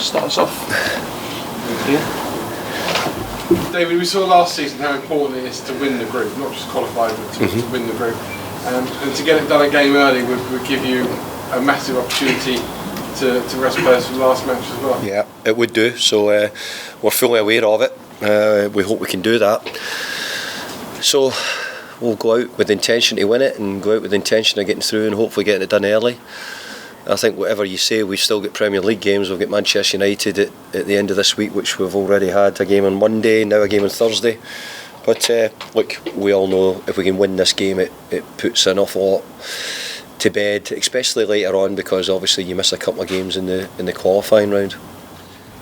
start us off. David, we saw last season how important it is to win the group, not just qualify, but to win the group. And to get it done a game early would give you a massive opportunity to rest players for the last match as well. Yeah, it would do. So we're fully aware of it. We hope we can do that. So we'll go out with the intention to win it and go out with the intention of getting through and hopefully getting it done early. I think whatever you say, we've still got Premier League games. We've got Manchester United at the end of this week, which we've already had a game on Monday, now a game on Thursday. But look, we all know if we can win this game, it puts an awful lot to bed, especially later on, because obviously you miss a couple of games in the qualifying round.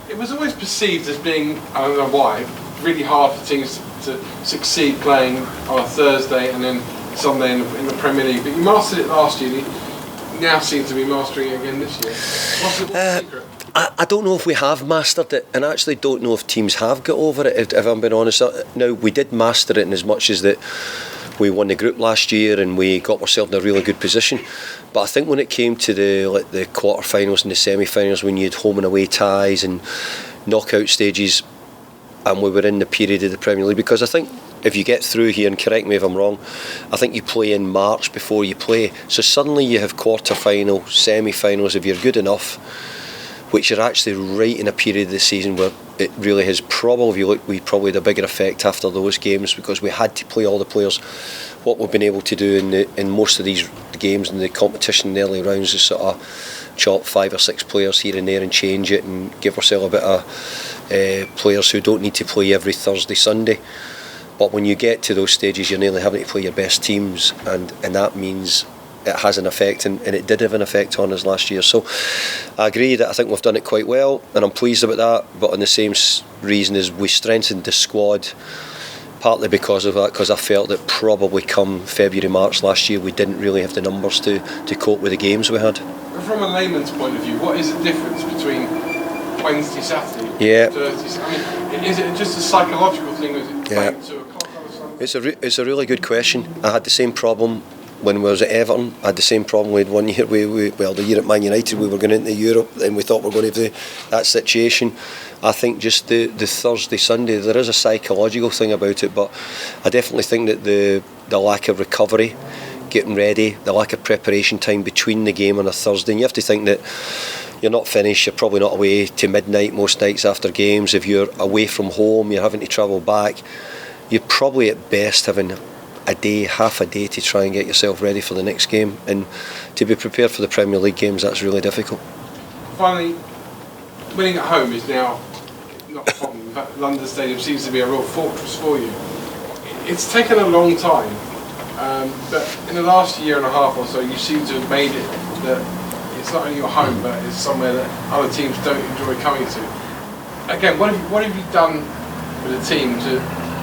It was always perceived as being, I don't know why, really hard for teams to succeed playing on a Thursday and then Sunday in the Premier League. But you mastered it last year. You now seem to be mastering it again this year. What's the secret? I don't know if we have mastered it, and I actually don't know if teams have got over it, if I'm being honest. Now, we did master it in as much as that we won the group last year and we got ourselves in a really good position. But I think when it came to the quarter-finals and the semi-finals, when you had home and away ties and knockout stages, and we were in the period of the Premier League, because I think if you get through here, and correct me if I'm wrong, I think you play in March before you play. So suddenly you have quarter-final, semi-finals if you're good enough, which are actually right in a period of the season where it really has probably, if you look, we probably had a bigger effect after those games because we had to play all the players. What we've been able to do in most of these games in the competition in the early rounds is sort of chop 5 or 6 players here and there and change it and give ourselves a bit of players who don't need to play every Thursday, Sunday. But when you get to those stages, you're nearly having to play your best teams, and that means it has an effect, and it did have an effect on us last year. So I agree that I think we've done it quite well, and I'm pleased about that. But on the same reason as we strengthened the squad, partly because of that, because I felt that probably come February, March last year, we didn't really have the numbers to cope with the games we had. From a layman's point of view, what is the difference between Wednesday, Saturday, Thursday? I mean, is it just a psychological thing, or is it playing 2 o'clock on a Sunday? It's a really good question. I had the same problem when we was at Everton. I had the same problem with 1 year. The year at Man United, we were going into Europe, and we thought we were going to have that situation. I think just the Thursday, Sunday, there is a psychological thing about it, but I definitely think that the lack of recovery, getting ready, the lack of preparation time between the game on a Thursday, and you have to think that you're not finished, you're probably not away to midnight most nights after games. If you're away from home, you're having to travel back, you're probably at best having a day, half a day to try and get yourself ready for the next game, and to be prepared for the Premier League games, that's really difficult. Finally, winning at home is now not a problem. In fact, London Stadium seems to be a real fortress for you. It's taken a long time, but in the last year and a half or so, you seem to have made it that it's not only your home, but it's somewhere that other teams don't enjoy coming to. Again, what have you done with the team to,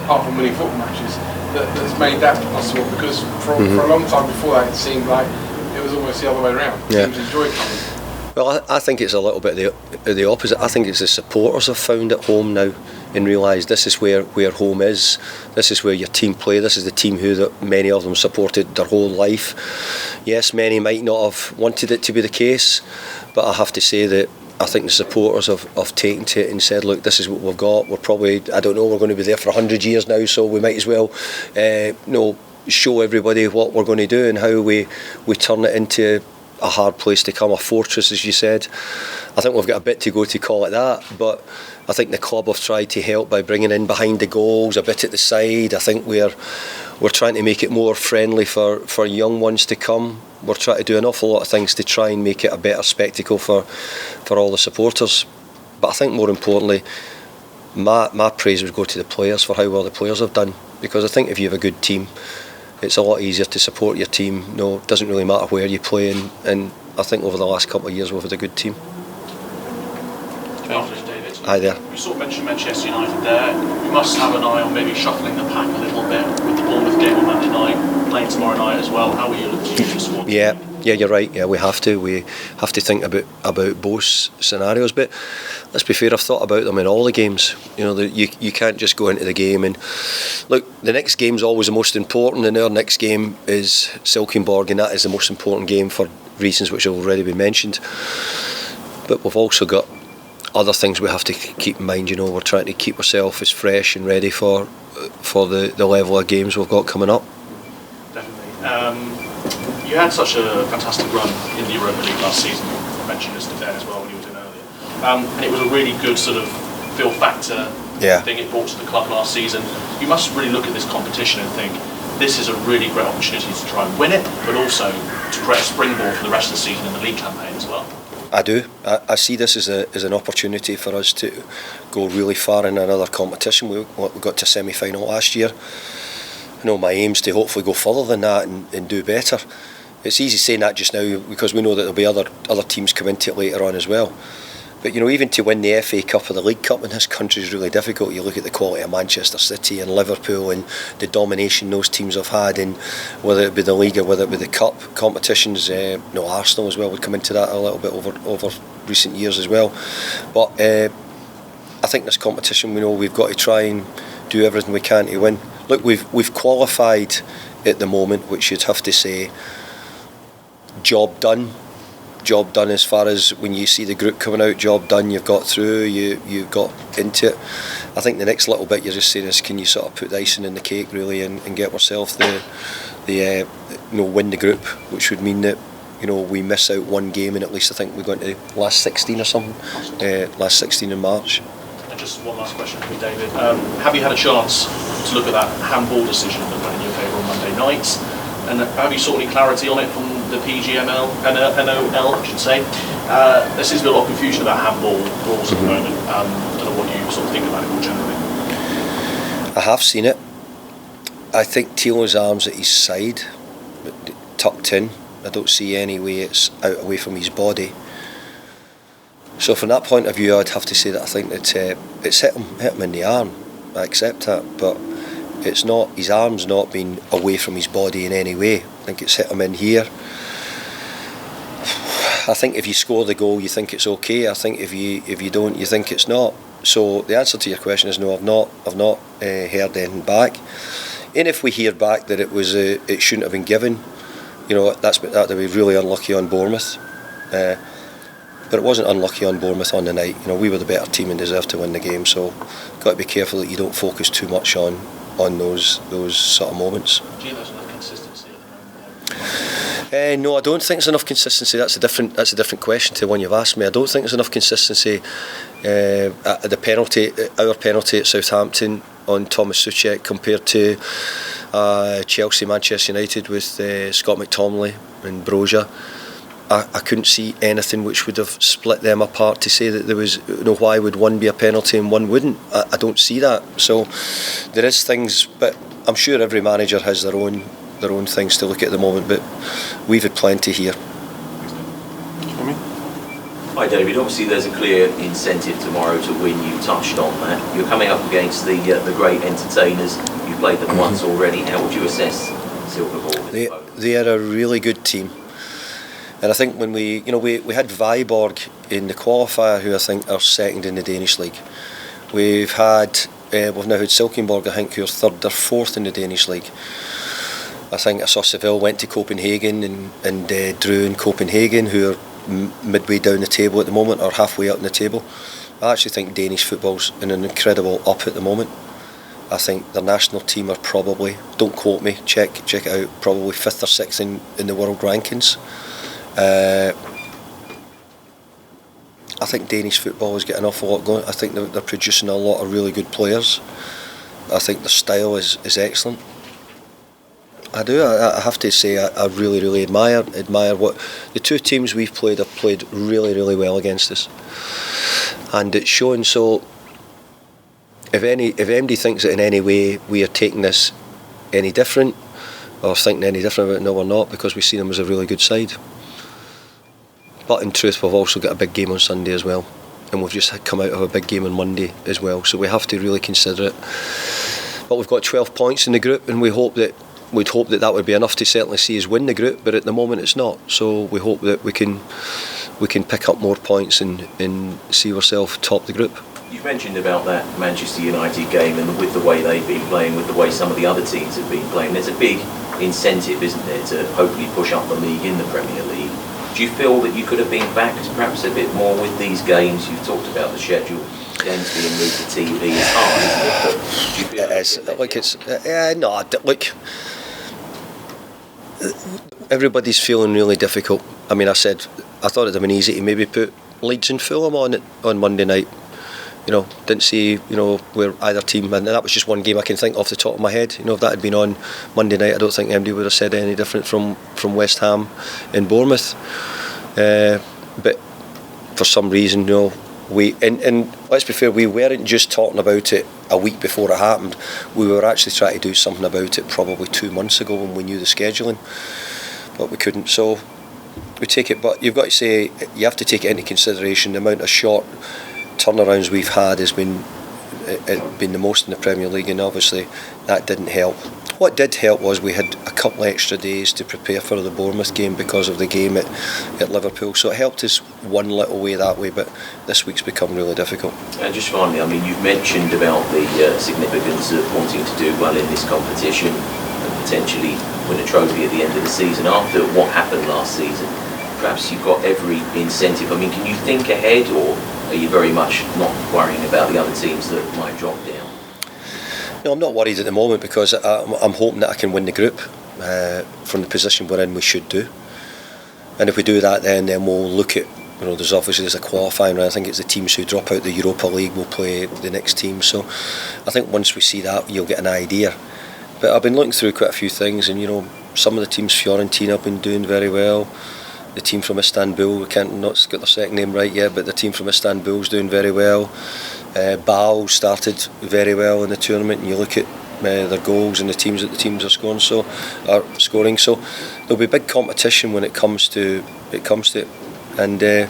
apart from winning football matches, that's made that possible? Because for a long time before that, it seemed like it was almost the other way around. Teams enjoyed coming. Well, I think it's a little bit the opposite. I think it's the supporters have found at home now and realised this is where home is. This is where your team play. This is the team that many of them supported their whole life. Yes, many might not have wanted it to be the case, but I have to say that I think the supporters have taken to it and said, look, this is what we've got. We're probably, I don't know, we're going to be there for 100 years now, so we might as well show everybody what we're going to do and how we turn it into a hard place to come, a fortress, as you said. I think we've got a bit to go to call it that, but I think the club have tried to help by bringing in behind the goals, a bit at the side. I think we're trying to make it more friendly for young ones to come. We're trying to do an awful lot of things to try and make it a better spectacle for all the supporters. But I think more importantly, my praise would go to the players for how well the players have done, because I think if you have a good team, it's a lot easier to support your team. No, it doesn't really matter where you play, and I think over the last couple of years we've had a good team. David. Hi there. You sort of mentioned Manchester United there. We must have an eye on maybe shuffling the pack a little bit with the Bournemouth game on Monday night, playing tomorrow night as well. How will you look to use the squad? Yeah, you're right. Yeah, we have to. We have to think about both scenarios. But let's be fair, I've thought about them in all the games. You know, you can't just go into the game and look. The next game's always the most important, and our next game is Silkeborg, and that is the most important game for reasons which have already been mentioned. But we've also got other things we have to keep in mind. We're trying to keep ourselves as fresh and ready for the level of games we've got coming up. Definitely. You had such a fantastic run in the Europa League last season. I mentioned this to Dan as well when you were doing earlier. And it was a really good sort of feel factor thing it brought to the club last season. You must really look at this competition and think, this is a really great opportunity to try and win it, but also to create a springboard for the rest of the season in the league campaign as well. I do. I see this as an opportunity for us to go really far in another competition. We got to semi-final last year. My aim's to hopefully go further than that and do better. It's easy saying that just now because we know that there'll be other teams come into it later on as well. But even to win the FA Cup or the League Cup in this country is really difficult. You look at the quality of Manchester City and Liverpool and the domination those teams have had, and whether it be the League or whether it be the Cup competitions. Arsenal as well would come into that a little bit over recent years as well. But I think this competition, we've got to try and do everything we can to win. Look, we've qualified at the moment, which you'd have to say, job done as far as when you see the group coming out, job done, you've got through, you've got into it. I think the next little bit you're just saying is, can you sort of put the icing in the cake really and get ourselves the win the group, which would mean that we miss out one game, and at least I think we're going to last 16 or something, last 16 in March. And just one last question for you, David. Have you had a chance to look at that handball decision that went in your favour on Monday night? And have you sought any clarity on it from the PGML, NOL, I should say? There seems to be a lot of confusion about handball rules at the moment. I don't know what you sort of think about it more generally. I have seen it. I think Thiel's arm's at his side, tucked in. I don't see any way it's out away from his body. So from that point of view, I'd have to say that I think that it's hit him in the arm. I accept that, but it's not. His arm's not been away from his body in any way. I think it's hit him in here. I think if you score the goal, you think it's okay. I think if you don't, you think it's not. So the answer to your question is no. I've not heard anything back. And if we hear back that it shouldn't have been given, that'd be really unlucky on Bournemouth. But it wasn't unlucky on Bournemouth on the night. We were the better team and deserved to win the game. So got to be careful that you don't focus too much on those sort of moments. Do you think there's enough consistency at the moment? No, I don't think there's enough consistency. That's a different question to the one you've asked me. I don't think there's enough consistency at our penalty at Southampton on Thomas Souček compared to Chelsea, Manchester United with Scott McTominay and Broja. I couldn't see anything which would have split them apart to say that there was, why would one be a penalty and one wouldn't. I don't see that. So there is things, but I'm sure every manager has their own things to look at the moment. But we've had plenty here. Hi David, obviously there's a clear incentive tomorrow to win. You touched on that. You're coming up against the great entertainers. You've played them once already. How would you assess Silkeborg? They are a really good team. And I think when we had Viborg in the qualifier, who I think are second in the Danish league. We've now had Silkeborg, I think, who are third or fourth in the Danish league. I think I saw Seville went to Copenhagen and drew in Copenhagen, who are midway down the table at the moment, or halfway up in the table. I actually think Danish football's in an incredible up at the moment. I think their national team are probably, don't quote me, check it out, probably 5th or 6th in the world rankings. I think Danish football has got an awful lot going. I think they're producing a lot of really good players. I think their style is excellent. I do. I have to say I really, really admire what the two teams we've played have played really, really well against us, and it's shown. So if anybody thinks that in any way we are taking this any different or thinking any different about it, no, we're not, because we see them as a really good side. But in truth, we've also got a big game on Sunday as well, and we've just come out of a big game on Monday as well, so we have to really consider it. But we've got 12 points in the group, and we'd hope that would be enough to certainly see us win the group, but at the moment it's not. So we hope that we can pick up more points and see ourselves top the group. You've mentioned about that Manchester United game, and with the way they've been playing, with the way some of the other teams have been playing, there's a big incentive, isn't there, to hopefully push up the league in the Premier League. Do you feel that you could have been backed perhaps a bit more with these games? You've talked about the schedule, games being moved to TV. It's hard, isn't it? But do you feel it is. Like it's no. Like everybody's feeling really difficult. I mean, I thought it'd have been easy to maybe put Leeds and Fulham on Monday night. You know, didn't see, you know, where either team, and that was just one game I can think off the top of my head. You know, if that had been on Monday night, I don't think anybody would have said any different from West Ham and Bournemouth. But for some reason, you know, and let's be fair, we weren't just talking about it a week before it happened. We were actually trying to do something about it probably 2 months ago when we knew the scheduling, but we couldn't. So we take it, but you've got to say, you have to take it into consideration. The amount of short turnarounds we've had has been the most in the Premier League, and obviously that didn't help. What did help was we had a couple of extra days to prepare for the Bournemouth game because of the game at Liverpool, so it helped us one little way that way, but this week's become really difficult. And just finally, I mean, you've mentioned about the significance of wanting to do well in this competition and potentially win a trophy at the end of the season. After what happened last season, perhaps you've got every incentive. I mean, can you think ahead, or are you very much not worrying about the other teams that might drop down? No, I'm not worried at the moment because I'm hoping that I can win the group from the position we're in. We should do, and if we do that, then we'll look at, you know, there's a qualifying round. I think it's the teams who drop out the Europa League will play the next team. So I think once we see that, you'll get an idea. But I've been looking through quite a few things, and you know, some of the teams, Fiorentina, have been doing very well. The team from Istanbul, we can't not get their second name right yet, but the team from Istanbul's doing very well. Bâle started very well in the tournament, and you look at their goals and the teams that the teams are scoring. So there'll be big competition when it comes to it, and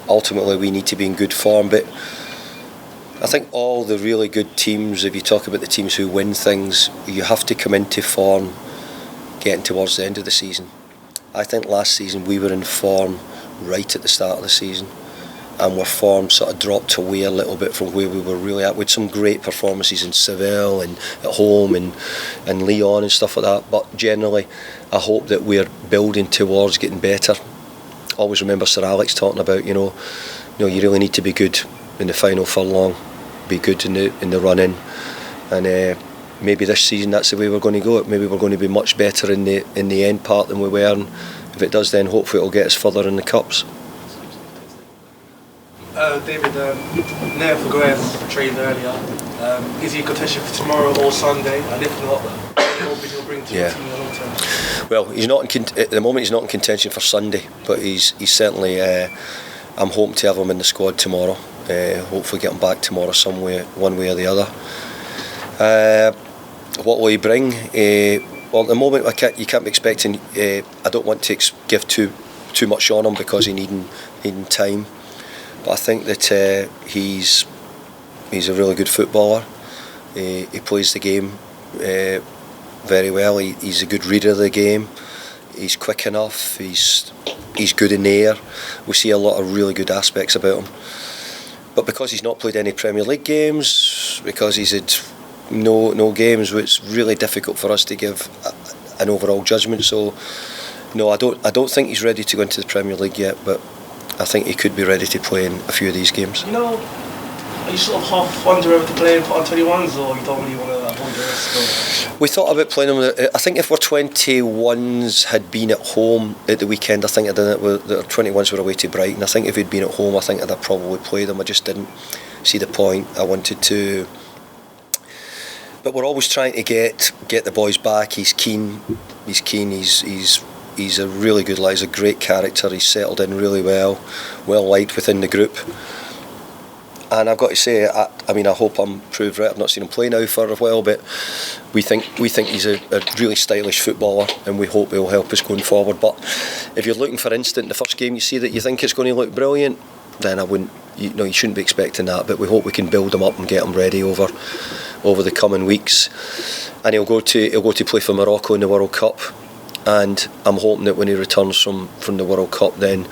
ultimately we need to be in good form. But I think all the really good teams, if you talk about the teams who win things, you have to come into form getting towards the end of the season. I think last season we were in form right at the start of the season, and our form sort of dropped away a little bit from where we were really at. We had some great performances in Seville and at home and Lyon and stuff like that, but generally I hope that we're building towards getting better. Always remember Sir Alex talking about, you really need to be good in the final furlong, be good in the run-in, and maybe this season that's the way we're going to go. Maybe we're going to be much better in the end part than we were, and if it does, then hopefully it'll get us further in the cups. David, Nev Guez trained earlier. Is he in contention for tomorrow or Sunday? And if not, what will he'll bring to the team in the long term? Well, he's not at the moment. He's not in contention for Sunday, but he's certainly. I'm hoping to have him in the squad tomorrow. Hopefully, get him back tomorrow some way, one way or the other. What will he bring? Well, at the moment, you can't be expecting. I don't want to give too much on him because he's needing time. But I think that he's a really good footballer. He plays the game very well. He's a good reader of the game. He's quick enough. He's good in the air. We see a lot of really good aspects about him. But because he's not played any Premier League games, because he's had no games, it's really difficult for us to give an overall judgment. So no, I don't think he's ready to go into the Premier League yet, but I think he could be ready to play in a few of these games. Are you sort of half wonder whether to play for under-21s, or you don't really want to avoid the risk? We thought about playing them. I think if our 21s had been at home at the weekend, I think I'd done it with the 21s were away to Brighton. I think if he'd been at home, I think I'd have probably played them. I just didn't see the point. I wanted to. But we're always trying to get the boys back. He's keen. He's a really good lad. He's a great character. He's settled in really well liked within the group. And I've got to say, I hope I'm proved right. I've not seen him play now for a while, but we think he's a really stylish footballer, and we hope he'll help us going forward. But if you're looking for instant, the first game you see that you think it's going to look brilliant, then I wouldn't. You shouldn't be expecting that. But we hope we can build him up and get him ready over the coming weeks. And he'll go to play for Morocco in the World Cup. And I'm hoping that when he returns from the World Cup, then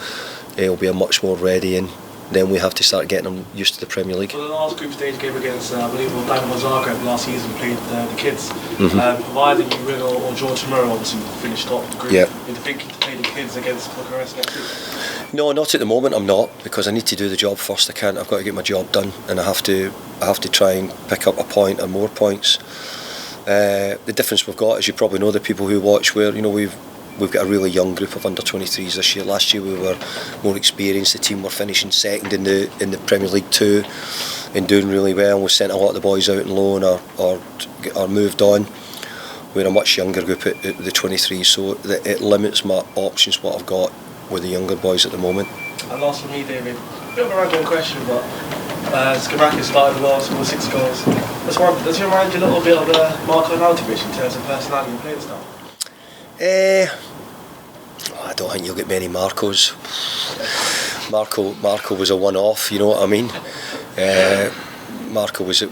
he'll be a much more ready, and then we have to start getting him used to the Premier League. For the last group stage game against, I believe, Dynamo Zagreb last season, played the kids. Provided you win or draw tomorrow, obviously finish top of the group. Yeah. You're thinking to play the kids against Bucharest next week? No, not at the moment. I'm not, because I need to do the job first. I've got to get my job done, and I have to try and pick up a point or more points. The difference we've got, as you probably know, the people who watch, where we've got a really young group of under 23s this year. Last year we were more experienced. The team were finishing second in the Premier League 2 and doing really well. We sent a lot of the boys out on loan or moved on. We're a much younger group at the 23s, so it limits my options what I've got with the younger boys at the moment. And last for me, David, a bit of a random question, but Silkeborg started well, scored 6 goals. Does he remind you a little bit of Marko Arnautovic in terms of personality and playing style? I don't think you'll get many Marcos. Marco was a one-off, you know what I mean. Marco was a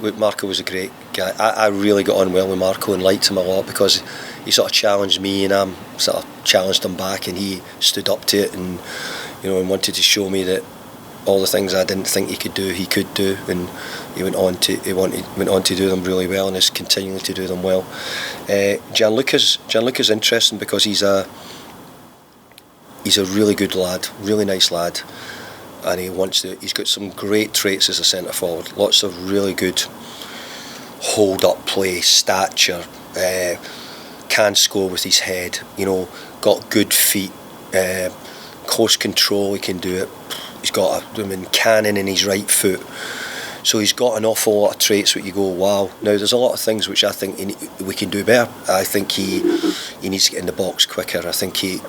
great guy. I really got on well with Marco and liked him a lot, because he sort of challenged me and I sort of challenged him back, and he stood up to it, and and wanted to show me that all the things I didn't think he could do, and he went on to do them really well, and is continuing to do them well. Gianluca's interesting, because he's a really good lad, really nice lad, and he's got some great traits as a centre forward. Lots of really good hold up play, stature, can score with his head, got good feet, close control, he can do it. He's got a cannon in his right foot, so he's got an awful lot of traits where you go, wow. Now there's a lot of things which I think we can do better. I think he needs to get in the box quicker. I think he's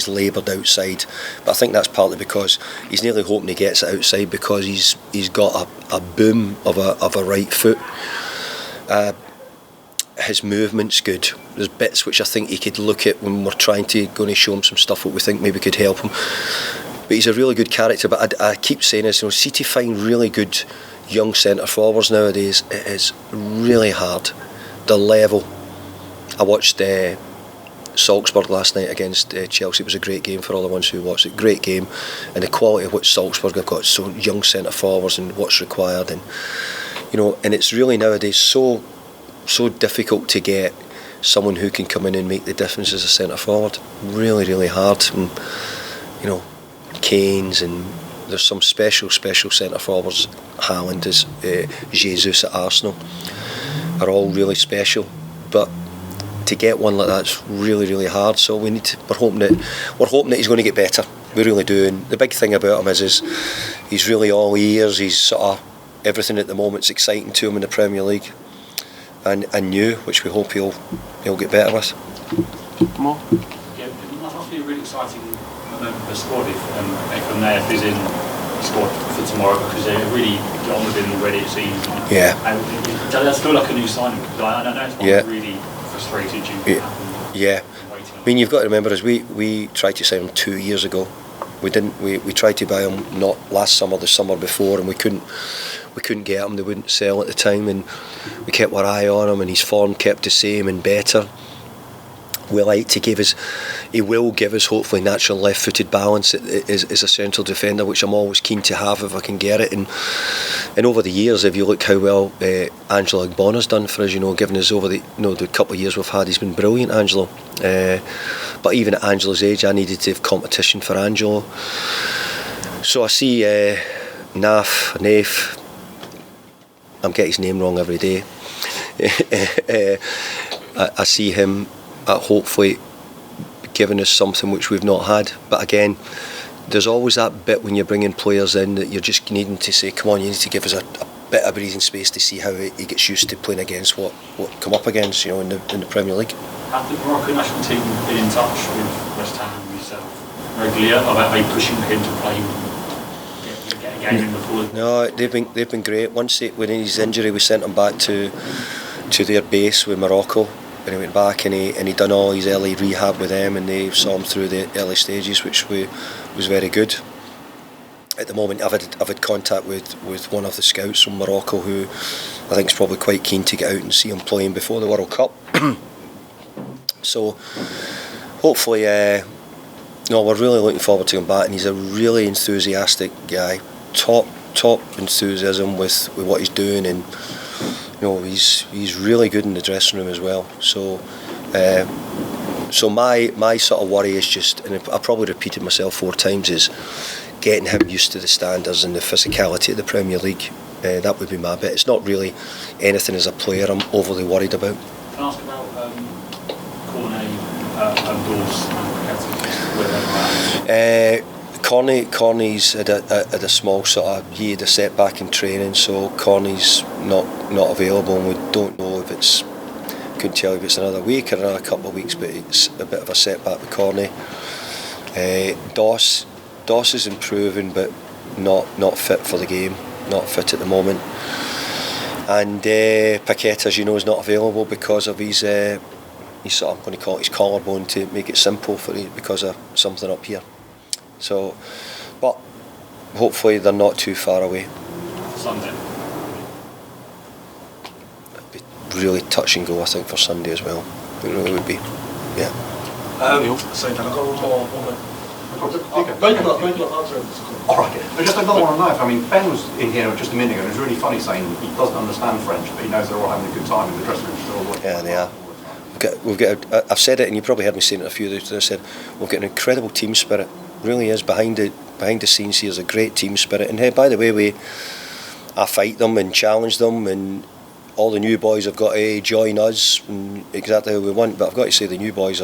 laboured outside, but I think that's partly because he's nearly hoping he gets it outside, because he's got a boom of a right foot. His movement's good. There's bits which I think he could look at when we're trying to show him some stuff what we think maybe could help him. But he's a really good character. But I keep saying this, see, to find really good young centre forwards nowadays, it is really hard. The level. I watched Silkeborg last night against Chelsea. It was a great game for all the ones who watched it. Great game, and the quality of what Silkeborg have got, so young centre forwards and what's required, and and it's really nowadays so difficult to get someone who can come in and make the difference as a centre forward. Really, really hard. And Kane's, and there's some special centre forwards. Haaland is, Jesus at Arsenal are all really special, but to get one like that's really, really hard. So we're hoping that he's going to get better. We really do. And the big thing about him is he's really all ears. He's sort of everything at the moment's exciting to him in the Premier League, and new, which we hope he'll get better with. More? Yeah, it must be a really exciting moment for the squad if Nath is in the squad for tomorrow, because they're really get on with him already, it seems. Yeah. And does feel like a new signing, because I know it's not really frustrated you. Yeah. I mean, you've got to remember, as we tried to sign him 2 years ago. We tried to buy him not last summer, the summer before, and we couldn't get him. They wouldn't sell at the time, and we kept our eye on him, and his form kept the same and better. We like to he will give us hopefully natural left-footed balance as a central defender, which I'm always keen to have if I can get it. And over the years, if you look how well Angelo Agbonna's done for us, given us over the couple of years we've had, he's been brilliant, Angelo. But even at Angelo's age, I needed to have competition for Angelo. So I see Nath, I'm getting his name wrong every day. I see him hopefully giving us something which we've not had. But again, there's always that bit when you're bringing players in that you're just needing to say, come on, you need to give us a bit of breathing space to see how he gets used to playing against what come up against, in the Premier League. Have the Morocco national team been in touch with West Ham and yourself regularly about maybe pushing for him to play, get a game in before? No, they've been great. Once when his injury, we sent him back to their base with Morocco, and he went back and he done all his early rehab with them, and they saw him through the early stages, which was very good. At the moment, I've had contact with one of the scouts from Morocco, who I think is probably quite keen to get out and see him playing before the World Cup. So hopefully, we're really looking forward to him back, and he's a really enthusiastic guy, top enthusiasm with what he's doing, and he's really good in the dressing room as well. So So my sort of worry is just, and I probably repeated myself 4 times, is getting him used to the standards and the physicality of the Premier League. That would be my bit. It's not really anything as a player I'm overly worried about. Can I ask about Cornet and Dawes and Corney's had a small sort of, he had a setback in training, so Corney's not available, and we don't know if it's, couldn't tell you if it's another week or another couple of weeks, but it's a bit of a setback with Corney. Doss is improving, but not fit for the game, not fit at the moment. And Paqueta, as you know, is not available because of his sort of, I'm going to call it his collarbone, to make it simple for him, because of something up here. So, but hopefully they're not too far away. Sunday. It'd be really touch and go, I think, for Sunday as well. It really would be. Yeah. Sorry, Dan, I've got one more. All right. But just another one on that. I mean, Ben was in here just a minute ago, and it was really funny saying he doesn't understand French, but he knows they're all having a good time in the dressing room. Yeah, they are. I've said it, and you probably heard me saying it a few times. I said we've got an incredible team spirit. Really is behind the scenes here. There's a great team spirit, and hey, by the way, I fight them and challenge them, and all the new boys have got to join us, and exactly how we want. But I've got to say, the new boys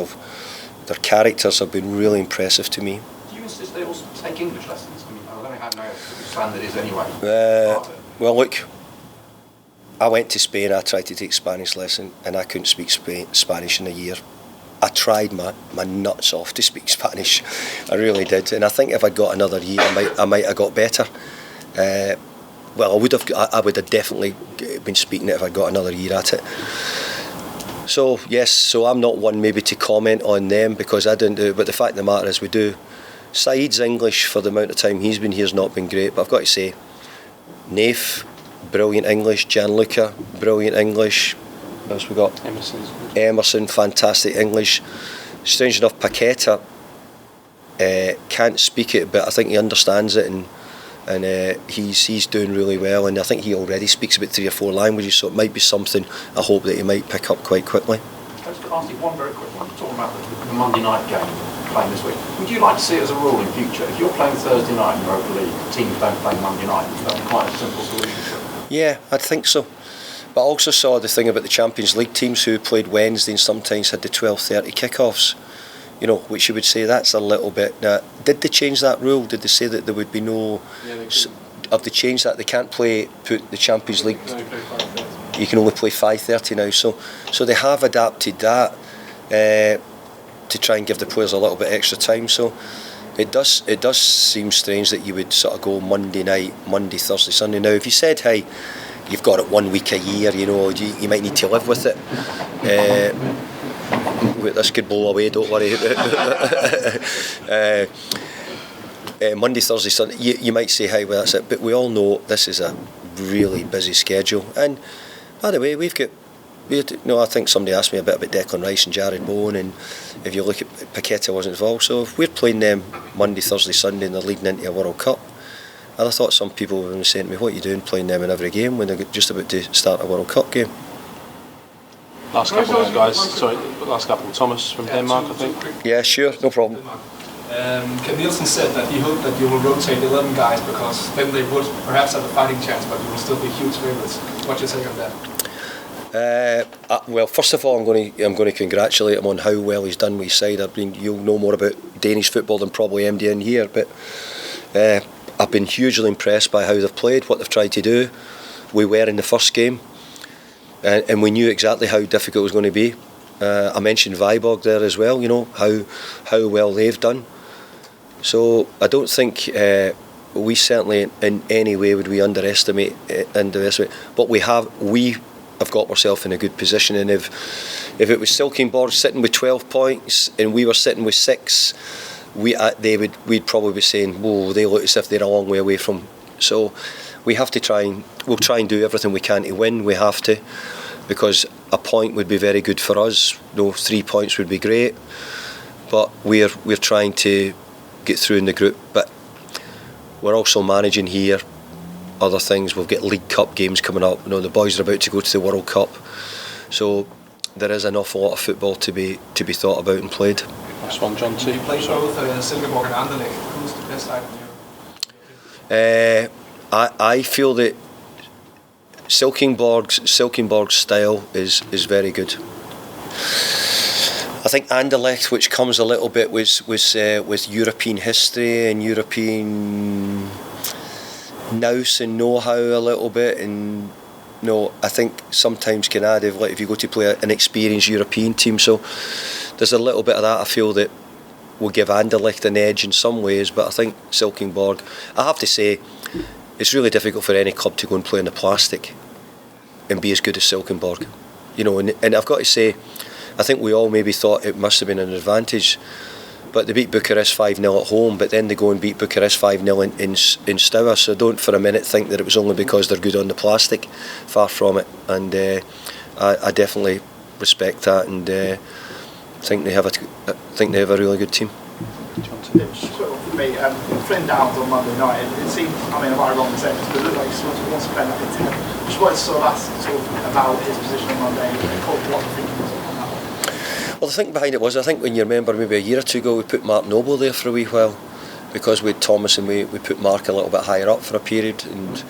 their characters have been really impressive to me. Do you insist they also take English lessons? I mean, I don't know how standard is anyway. Well, look, I went to Spain. I tried to take Spanish lesson, and I couldn't speak Spanish in a year. I tried my nuts off to speak Spanish. I really did, and I think if I got another year, I might have got better. Well, I would have definitely been speaking it if I got another year at it. So yes, so I'm not one maybe to comment on them because I didn't do it, but the fact of the matter is we do. Saeed's English for the amount of time he's been here has not been great, but I've got to say, Naif, brilliant English. Gianluca, brilliant English. What else we got? Emerson, fantastic English. Strange enough, Paqueta can't speak it, but I think he understands it, and he's doing really well, and I think he already speaks about 3 or 4 languages, so it might be something I hope that he might pick up quite quickly. I was going to ask you one very quick one. Talking about the Monday night game playing this week, would you like to see it as a rule in future? If you're playing Thursday night in Europa League, teams don't play Monday night, that would be quite a simple solution to it. Yeah, I'd think so. But I also saw the thing about the Champions League teams who played Wednesday and sometimes had the 12:30 kickoffs. You know, which you would say that's a little bit. Now, did they change that rule? Did they say that there would be no? Have they changed that? They can't put the Champions League. You can only play 5:30 now. So they have adapted that to try and give the players a little bit extra time. So it does seem strange that you would sort of go Monday night, Monday, Thursday, Sunday. Now, if you said, hey, you've got it 1 week a year, you know, you might need to live with it. This could blow away, don't worry. Monday, Thursday, Sunday, you might say, hey, well, that's it. But we all know this is a really busy schedule. And by the way, I think somebody asked me a bit about Declan Rice and Jared Bowen, and if you look at Paqueta wasn't involved. So if we're playing them Monday, Thursday, Sunday, and they're leading into a World Cup, and I thought some people were saying to me, what are you doing playing them in every game when they're just about to start a World Cup game? Last couple, guys. Sorry, last couple. Thomas from Denmark, I think. Yeah, sure, no problem. Ken Nielsen said that he hoped that you will rotate 11 guys because then they would perhaps have a fighting chance, but you will still be huge favourites. What do you say on that? Well, first of all, I'm going to congratulate him on how well he's done with his side. You'll know more about Danish football than probably MD in here, but I've been hugely impressed by how they've played, what they've tried to do. We were in the first game, and we knew exactly how difficult it was going to be. I mentioned Viborg there as well. You know how well they've done. So I don't think we certainly in any way would we underestimate. But we have got ourselves in a good position, and if it was Silkeborg sitting with 12 points and we were sitting with 6, we'd probably be saying, whoa, they look as if they're a long way away from. So we have to we'll try and do everything we can to win. We have to, because a point would be very good for us. 3 points would be great, but we're trying to get through in the group. But we're also managing here other things. We've got League Cup games coming up. The boys are about to go to the World Cup, so there is an awful lot of football to be thought about and played. Last one, John T. You played both Silkeborg and Anderlecht. Who's the best side in Europe? I feel that Silkeborg's style is very good. I think Anderlecht, which comes a little bit with European history and European nous and know-how a little bit, and I think sometimes can add if you go to play an experienced European team. So there's a little bit of that I feel that will give Anderlecht an edge in some ways, but I think Silkeborg, I have to say, it's really difficult for any club to go and play in the plastic and be as good as Silkeborg. And I've got to say, I think we all maybe thought it must have been an advantage, but they beat Bucharest 5-0 at home, but then they go and beat Bucharest 5-0 in Stour, so don't for a minute think that it was only because they're good on the plastic. Far from it. And I definitely respect that, and think they have a really good team. For me, Flynn Downs on Monday night, it seemed, I mean, am I wrong in saying this, but it looked like he sort of wants to play like a 10. Just wanted to sort of ask about his position on Monday, what the thinking was on that one. Well, the thing behind it was, I think when you remember maybe a year or two ago, we put Mark Noble there for a wee while, because we had Thomas and we put Mark a little bit higher up for a period, and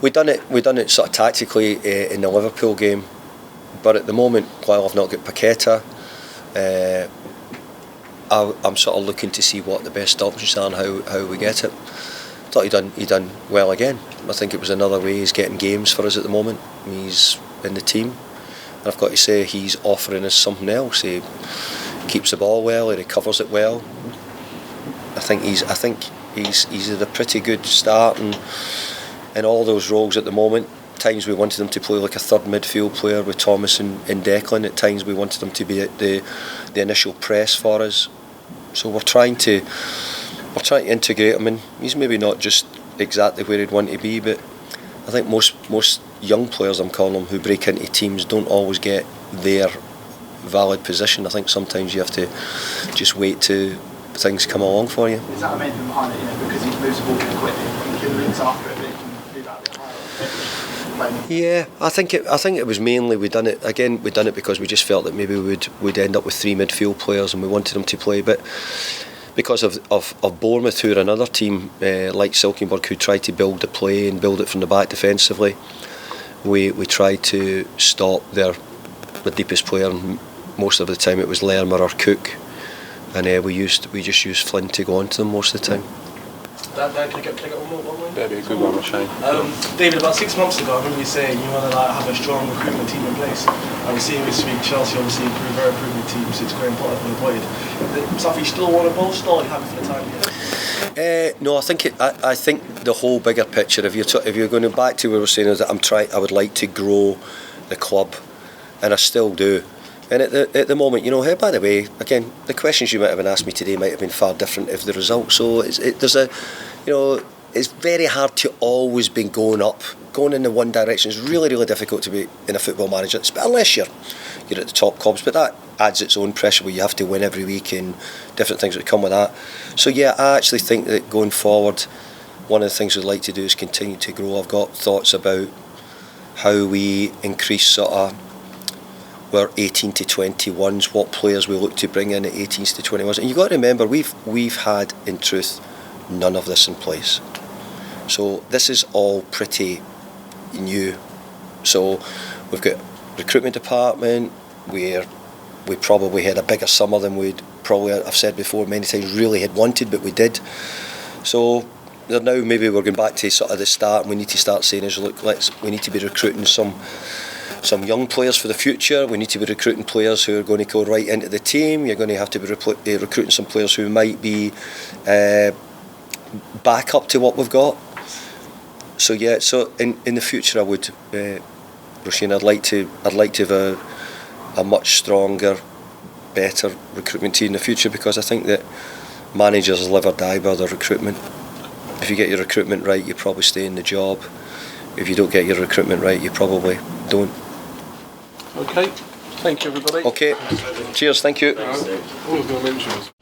we done it sort of tactically in the Liverpool game. But at the moment, while I've not got Paqueta, I'm sort of looking to see what the best options are and how we get it. I thought he done well again. I think it was another way he's getting games for us at the moment. He's in the team, and I've got to say he's offering us something else. He keeps the ball well, he recovers it well. I think he's at a pretty good start in all those roles at the moment. At times we wanted him to play like a third midfield player with Thomas and Declan. At times we wanted him to be at the initial press for us. So we're trying to integrate him, and he's maybe not just exactly where he'd want to be, but I think most young players, I'm calling them, who break into teams don't always get their valid position. I think sometimes you have to just wait till things come along for you. Is that the main thing behind it, because he moves the ball really quickly, he can lose after it, but he can do that a bit higher? Yeah, I think it was mainly we done it because we just felt that maybe we'd end up with 3 midfield players and we wanted them to play, but because of Bournemouth, who are another team like Silkeborg, who tried to build the play and build it from the back defensively, we tried to stop the deepest player, and most of the time it was Lerma or Cook, and we just used Flynn to go on to them most of the time. Dan, can I get one more? That'd be a good one, Shane. David, about 6 months ago, I remember you saying you want to have a strong recruitment team in place. And we're seeing this week Chelsea obviously very improving team since Graham Potter was appointed. Something you still want to bolster, or are you happy for the time being? No, I think the whole bigger picture. If you're going to back to what we were saying, is that I would like to grow the club, and I still do. And at the moment, hey, by the way, again, the questions you might have been asked me today might have been far different if the results. So it's very hard to always be going in the one direction. It's really, really difficult to be in a football manager, unless you're at the top clubs. But that adds its own pressure where you have to win every week and different things that come with that. So yeah, I actually think that going forward, one of the things we'd like to do is continue to grow. I've got thoughts about how we increase sort of our 18 to 21s, what players we look to bring in at 18s to 21s. And you've got to remember, we've had, in truth, none of this in place. So this is all pretty new. So we've got recruitment department, we probably had a bigger summer than we'd probably, I've said before many times, really had wanted, but we did. So now maybe we're going back to sort of the start, and we need to start saying is, look, we need to be recruiting some young players for the future. We need to be recruiting players who are going to go right into the team. You're going to have to be recruiting some players who might be back up to what we've got. So yeah, so in the future I would, Roisin, I'd like to have a much stronger, better recruitment team in the future, because I think that managers live or die by their recruitment. If you get your recruitment right, you probably stay in the job. If you don't get your recruitment right, you probably don't. Okay, thank you everybody. Okay, cheers, thank you. All of your mentions.